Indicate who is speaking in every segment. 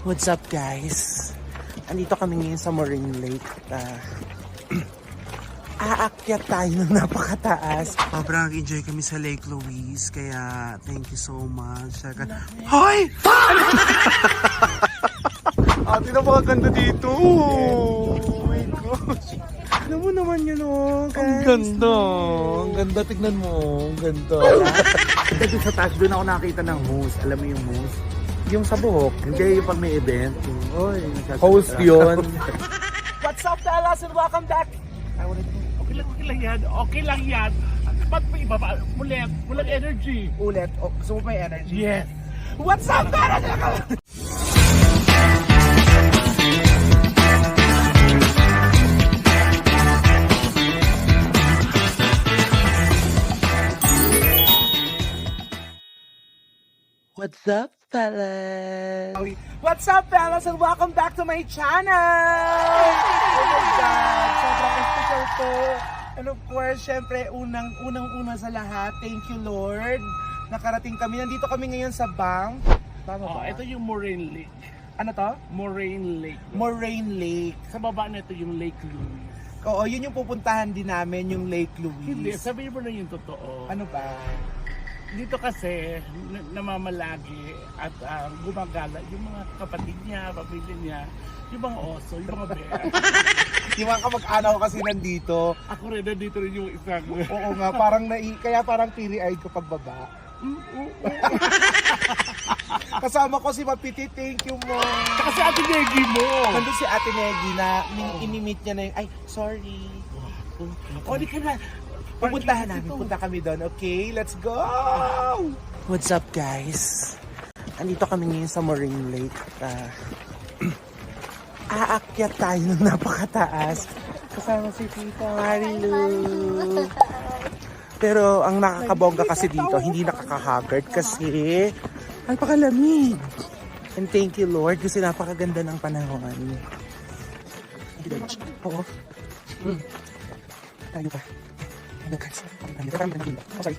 Speaker 1: What's up guys? Andito kami ngayon sa Moraine Lake. Aakyat tayo ng napakataas. Sobrang enjoy kami sa Lake Louise. Kaya thank you so much. Hoy! Ate, napakaganda dito. Oh my gosh. Ano mo naman yun guys?
Speaker 2: Ang ganda. Ang ganda, tignan mo. Ang ganda. Dito sa taas, doon ako nakakita ng moose. Alam mo yung moose? Yung sa buhok. Hindi yung pag may event. Oy, host yun.
Speaker 1: What's up fellas and welcome back.
Speaker 3: Okay lang yan. Okay lang yan. Ba't may iba pa? Mulang energy.
Speaker 1: Ulit. Gusto mo may energy?
Speaker 3: Yes.
Speaker 1: What's up fellas? What's up, fellas? What's up, fellas, and welcome back to my channel! Oh my God! Sobrang special to. And of course, syempre, unang-una sa lahat, thank you, Lord. Nakarating kami. Nandito kami ngayon sa bank. Tama ba?
Speaker 3: Ito yung Moraine Lake.
Speaker 1: Ano to?
Speaker 3: Moraine Lake.
Speaker 1: Moraine Lake.
Speaker 3: Sa baba na ito yung Lake Louise.
Speaker 1: Oo, yun yung pupuntahan din namin, yung Lake Louise.
Speaker 3: Hindi, sabihin mo na yung totoo.
Speaker 1: Ano ba?
Speaker 3: Dito kasi namamalagi at gumagala yung mga kapatid niya, pamilya niya, yung mga oso, yung mga bear.
Speaker 1: Yung mga kamag-anaw kasi nandito.
Speaker 3: Ako rin, nandito rin yung isang.
Speaker 1: Oo nga, kaya parang teary-eyed ko pagbaba. Kasama ko si Mapiti, thank you mo.
Speaker 3: Kasi Ate Negi mo.
Speaker 1: Nandun si Ate Negi na inimit niya na yung, ay, sorry.
Speaker 3: O, di ka na.
Speaker 1: Pupuntahan namin, punta kami doon. Okay, let's go! What's up guys? Andito kami ngayon sa Moraine Lake. Aakyat tayo ng napakataas. Kasama si Tita Marilu. Pero ang nakakabongga kasi dito, hindi nakaka-haggard kasi ang pakalamig. And thank you Lord kasi napakaganda ng panahon. Oo. Tayo pa. Sorry.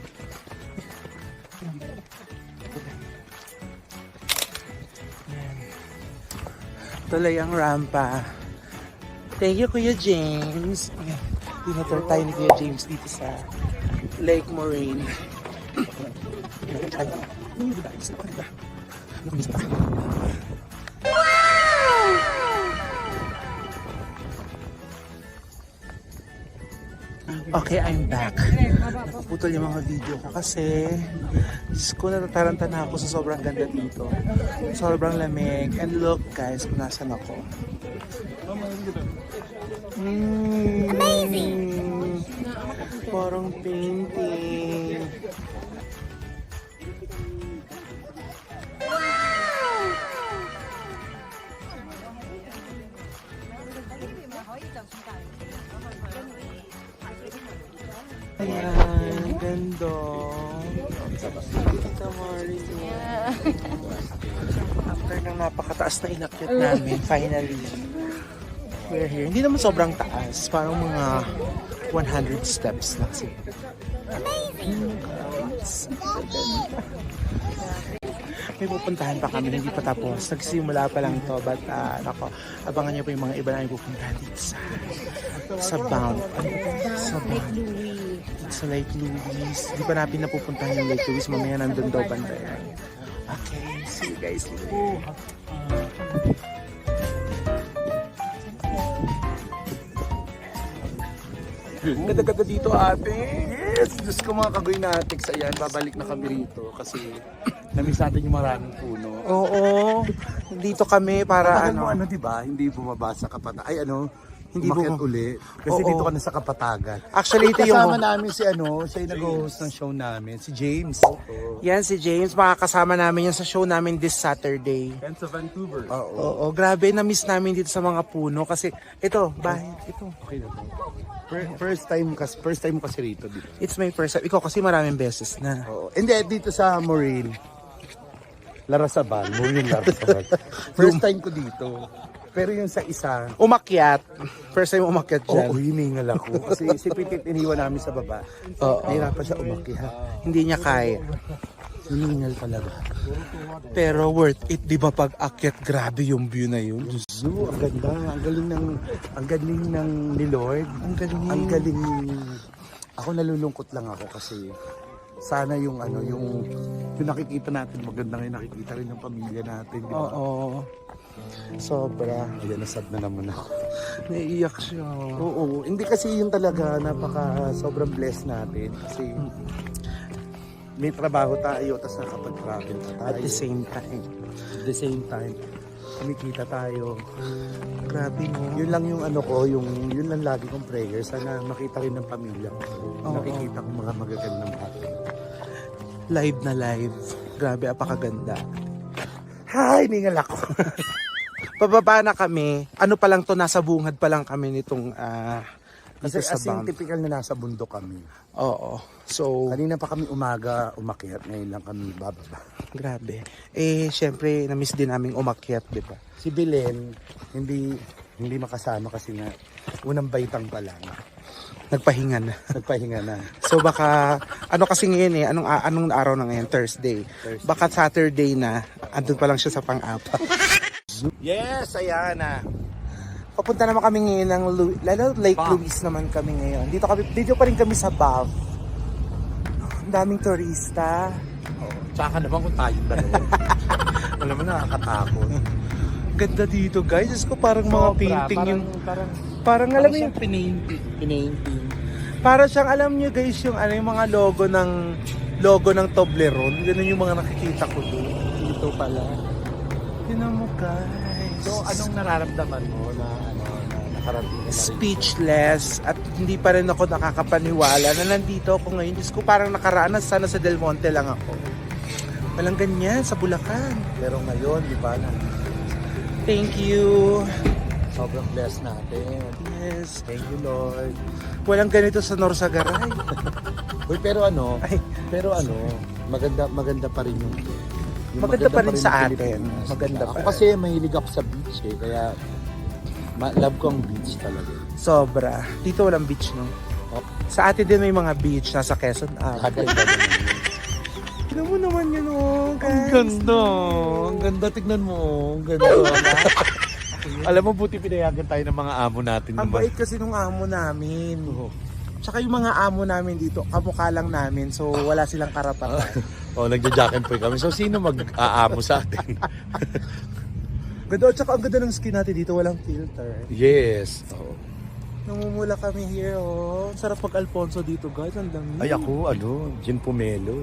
Speaker 1: Tuloy ang rampa. Thank you, Kuya James. Dinotor tayo ni Kuya James dito sa Lake Moraine. Okay, I'm back. Napuputol yung mga video ko kasi Diyos ko, natataranta na ako sa sobrang ganda dito. Sobrang lamig. And look guys, kung nasan ako. Amazing! Parang painting. Ayan, ganda. Tita Marilu. After ng napakataas na inakyat namin, finally, we're here. Hindi naman sobrang taas, parang mga 100 steps lang siya. May pupuntahan pa kami, hindi pa tapos. Nagsimula pa lang to, but nako, abangan niyo pa yung mga iba na pupuntahan dito sa Bound. Sa Lake Louise. Hindi pa natin napupuntahan yung Lake Louise. Mamaya nandun daw bandayan. Okay, see you guys later.
Speaker 2: Ganda-ganda dito ate. Yes! Diyos ko mga kagoy na atik sa yan. Babalik na kami rito kasi namiss natin yung maraming puno.
Speaker 1: Oo. Dito kami para
Speaker 2: Ano diba? Hindi bumaba sa kapata. Ay hindi umakyat uli. Kasi
Speaker 1: Oo.
Speaker 2: dito ka na sa Kapatagan.
Speaker 1: Actually, ito
Speaker 2: Kasama
Speaker 1: yung...
Speaker 2: namin si siya yung nag-host ng show namin, si James.
Speaker 1: Yan si James. Makakasama namin yan sa show namin this Saturday.
Speaker 2: And sa Vancouver.
Speaker 1: Oo, grabe. Na-miss namin dito sa mga puno. Kasi ito, bahay. Ito.
Speaker 2: Okay na to. First time mo kasi rito dito.
Speaker 1: It's my first time. Ikaw kasi maraming beses na.
Speaker 2: Oo. Hindi, dito sa Moraine. Larasabal. Moraine Larasabal. First time ko dito. Pero yung sa isa,
Speaker 1: Umakyat. First time umakyat dyan.
Speaker 2: hiningal ako. Kasi si Pitit iniwan namin sa baba.
Speaker 1: Oo.
Speaker 2: Nahirapan siya umakyat.
Speaker 1: Hindi niya kaya.
Speaker 2: Hiningal talaga.
Speaker 1: Pero worth it, di ba pag akyat, grabe yung view na yun.
Speaker 2: Zoo, ang ganda. Ang galing ng ni Lord.
Speaker 1: Ang galing.
Speaker 2: Ang galing. Ako nalulungkot lang ako kasi sana yung yung nakikita natin, maganda ngayon nakikita rin ng pamilya natin, di ba?
Speaker 1: Oo. Sobra.
Speaker 2: Ayan, nasad na naman ako.
Speaker 1: Naiiyak siya.
Speaker 2: Oo, hindi kasi yun talaga, sobrang blessed natin kasi may trabaho tayo, tapos nakapag-travel pa tayo.
Speaker 1: At the same time.
Speaker 2: At the same time, kumikita tayo.
Speaker 1: Grabe mo.
Speaker 2: Yun lang yung yun lang lagi kong prayer. Sana makita rin ng pamilya ko.
Speaker 1: Oo.
Speaker 2: Nakikita ko mga magagandang bagay.
Speaker 1: Live na live. Grabe, apakaganda.
Speaker 2: Hi, ningal ako.
Speaker 1: Pababa na kami. Ano pa lang to, nasa bungad pa lang kami nitong
Speaker 2: Kasi
Speaker 1: dito sa
Speaker 2: as in,
Speaker 1: bump.
Speaker 2: typical na nasa bundok kami.
Speaker 1: Oo. So,
Speaker 2: Kanina pa kami umaga umakyat, ngayon lang kami bababa.
Speaker 1: grabe. Syempre, na-miss din namin umakyat, di ba?
Speaker 2: Si Belen, hindi makasama kasi nga unang baitang pa lang.
Speaker 1: Nagpahinga na.
Speaker 2: Nagpahinga na.
Speaker 1: So baka, ano kasi ngayon anong araw na ngayon? Thursday. Baka Saturday na, andun pa lang siya sa pang-apat. Yes, ayan na. Papunta naman kami ngayon ng Lake Louise naman kami ngayon. Dito pa rin kami sa Bav. Ang daming turista.
Speaker 2: Tsaka naman kung tayong dalawa. Alam mo, nakakatakot.
Speaker 1: Ganda dito guys. Diyos ko, parang mga painting yung... Parang alam mo yung...
Speaker 2: Pinainting.
Speaker 1: Para siyang alam nyo guys yung mga logo ng Toblerone. Ganun yung mga nakikita ko doon. Dito pala. Tignan mo guys.
Speaker 2: So, anong nararamdaman mo na nakarating na rin?
Speaker 1: Speechless at hindi pa rin ako nakakapaniwala na nandito ako ngayon. Diyos ko, parang nakaraan sana sa Del Monte lang ako. Walang ganyan sa Bulacan.
Speaker 2: Pero ngayon, di ba,
Speaker 1: Thank you.
Speaker 2: sobrang blessed natin.
Speaker 1: Yes.
Speaker 2: Thank you, Lord.
Speaker 1: Walang ganito sa Norsagaray.
Speaker 2: Uy, pero
Speaker 1: Ay,
Speaker 2: maganda pa rin yung
Speaker 1: maganda pa rin
Speaker 2: yung
Speaker 1: sa atin.
Speaker 2: Pilipinas.
Speaker 1: Maganda
Speaker 2: Ako
Speaker 1: pa.
Speaker 2: kasi mahilig ako sa beach kaya love ko ang beach talaga.
Speaker 1: Sobra. Dito walang beach, no?
Speaker 2: Oh.
Speaker 1: Sa atin din may mga beach. Nasa Quezon.
Speaker 2: Ganda.
Speaker 1: Tignan mo naman yun, oh, guys.
Speaker 2: Ang ganda, tignan mo. Ang ganda. Alam mo, buti pinayagan tayo ng mga amo natin.
Speaker 1: Ang bait kasi nung amo namin. Tsaka yung mga amo namin dito, kamukha lang namin. So, wala silang karapatan.
Speaker 2: Nagja-jack and poy kami. So, sino mag-aamo sa atin?
Speaker 1: Ganda. Tsaka ang ganda ng skin natin dito. Walang filter.
Speaker 2: Yes.
Speaker 1: Namumula kami here, oh. Sarap pag-Alfonso dito, guys. Ang dami.
Speaker 2: Ay, ako, gin pomelo.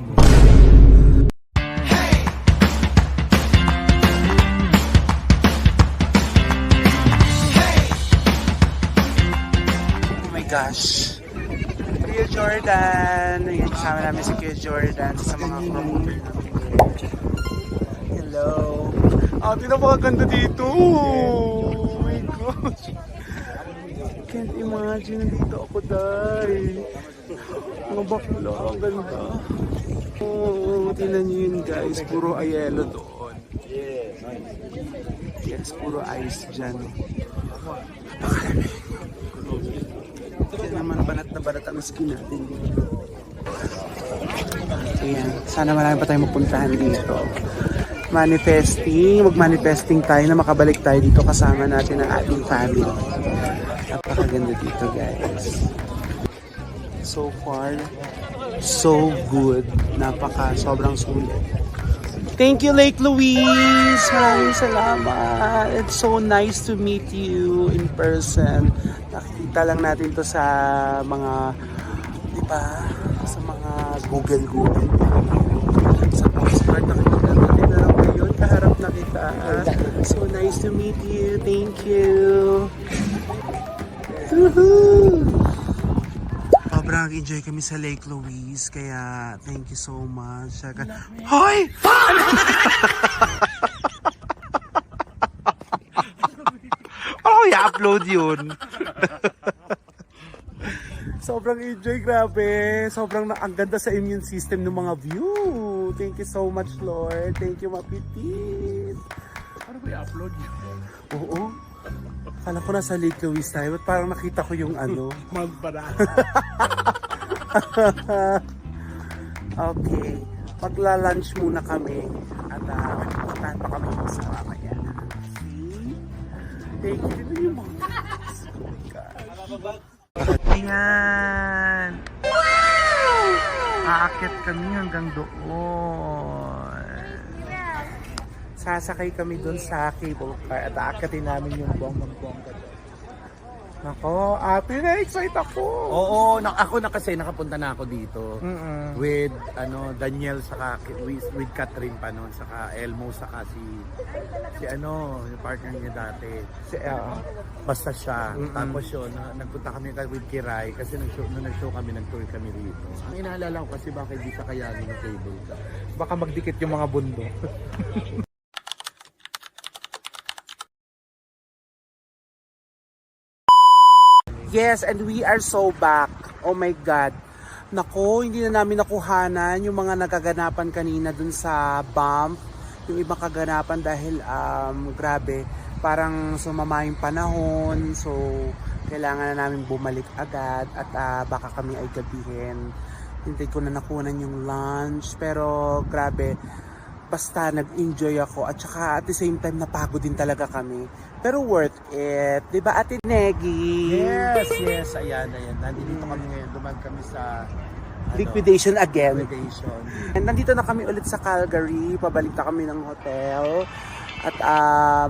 Speaker 1: Oh my gosh. Kuya Jordan. Ayan, kasama namin si Kuya Jordan sa mga promoter namin. Hello. Napakaganda dito. Oh my gosh. Can't imagine dito ako, dahil mga bakla, ang ganda. Tingnan nyo yun guys, puro ayelo doon. Yes, puro ice dyan. Kaya naman banat na banat ang skin natin. Ayan, sana marami pa tayong mapuntahan dito. Mag-manifesting tayo na makabalik tayo dito kasama natin ang ating family. Napakaganda dito guys. So far, so good. Sobrang sulit. Thank you Lake Louise! Maraming salamat. It's so nice to meet you in person. Nakikita lang natin to sa mga, di ba? Sa mga Google. Sa postcard nakikita natin na lang ngayon. Kaharap na kita. So nice to meet you. Thank you. Woohoo! Sobrang enjoy kami sa Lake Louise, kaya thank you so much. Hoy! Ako i-upload yun. Sobrang enjoy, grabe. Ang ganda sa immune system ng mga view. Thank you so much, Lord. Thank you, Mapitit.
Speaker 3: Ano ba i-upload niyo?
Speaker 1: Oo. Kala ko nasa Lake Louise tayo. Ba't parang nakita ko yung
Speaker 3: Magbara.
Speaker 1: Okay. magla-lunch muna kami at puntahan pa kami sa mamaya. Thank you. Tignan yung mga ayan. Wow! Aakyat kami hanggang doon. Sasakay kami doon sa cable car at aakyatin namin yung bonggang-bongga doon. Nako, ate, na-excite ako.
Speaker 2: Oo, ako na kasi nakapunta na ako dito.
Speaker 1: With
Speaker 2: Daniel saka with Catherine pa noon, saka Elmo saka si yung partner niya dati. Basta siya. Tapos yun, nagpunta kami with Kiray kasi nag-show kami, nag-tour kami rito. Ang inaalala ko kasi baka hindi sa kayanin ng cable car.
Speaker 1: baka magdikit yung mga bundok. Yes, and we are so back. Oh my God. Nako, hindi na namin nakuhanan yung mga nagaganapan kanina dun sa bump. Yung ibang kaganapan dahil grabe, parang sumama yung panahon. So, kailangan na namin bumalik agad at baka kami ay gabihin. Hindi ko na nakunan yung lunch. Pero grabe, basta nag-enjoy ako at saka at the same time napagod din talaga kami. Pero worth it. Diba Ate Negi?
Speaker 2: Yes, ayan. Nandito kami ngayon, duman kami sa
Speaker 1: Liquidation again.
Speaker 2: liquidation.
Speaker 1: And nandito na kami ulit sa Calgary. Pabalik na kami ng hotel. At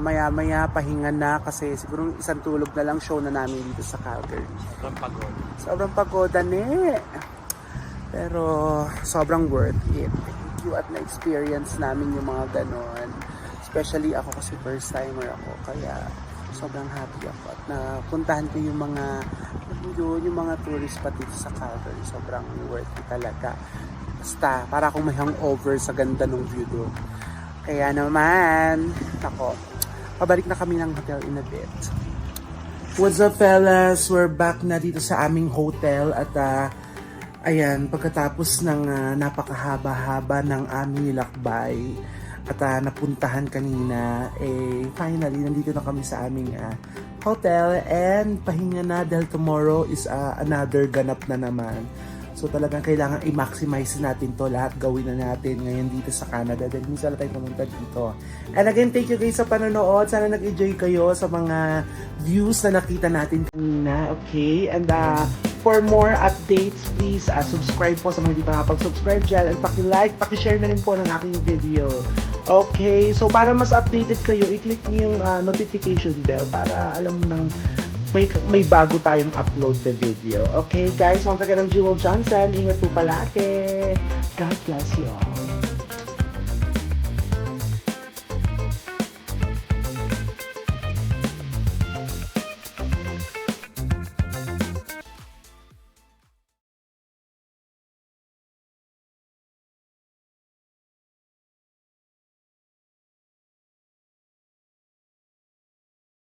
Speaker 1: maya-maya pahinga na kasi siguro isang tulog na lang show na namin dito sa Calgary.
Speaker 2: Sobrang pagod.
Speaker 1: Sobrang pagoda Pero sobrang worth it. Thank you at na-experience namin yung mga ganon. Especially ako kasi first timer ako. Kaya sobrang happy ako at napuntahan ko yung mga tourist pa dito sa Calgary. Sobrang worth it talaga. Basta para akong may hangover sa ganda ng view doon. Kaya naman, pabalik na kami ng hotel in a bit. What's up fellas? We're back na dito sa aming hotel at ayan, pagkatapos ng napakahaba-haba ng aming nilakbay at napuntahan kanina, finally, nandito na kami sa aming hotel and pahinga na dahil tomorrow is another ganap na naman. So talagang kailangan i-maximize natin to, lahat gawin na natin ngayon dito sa Canada dahil minsan tayo pumunta dito. And again, thank you guys sa panonood. Sana nag-enjoy kayo sa mga views na nakita natin kanina. Okay? And for more updates, please subscribe po sa mga hindi pa nakapag-subscribe dyan. And paki-like, paki-share na rin po ng aking video. Okay? So para mas updated kayo, i-click niyo yung notification bell para alam mo nang may bago tayong upload na video. Okay guys, once again, I'm Jewel Johnson. Ingat po palagi. God bless you all.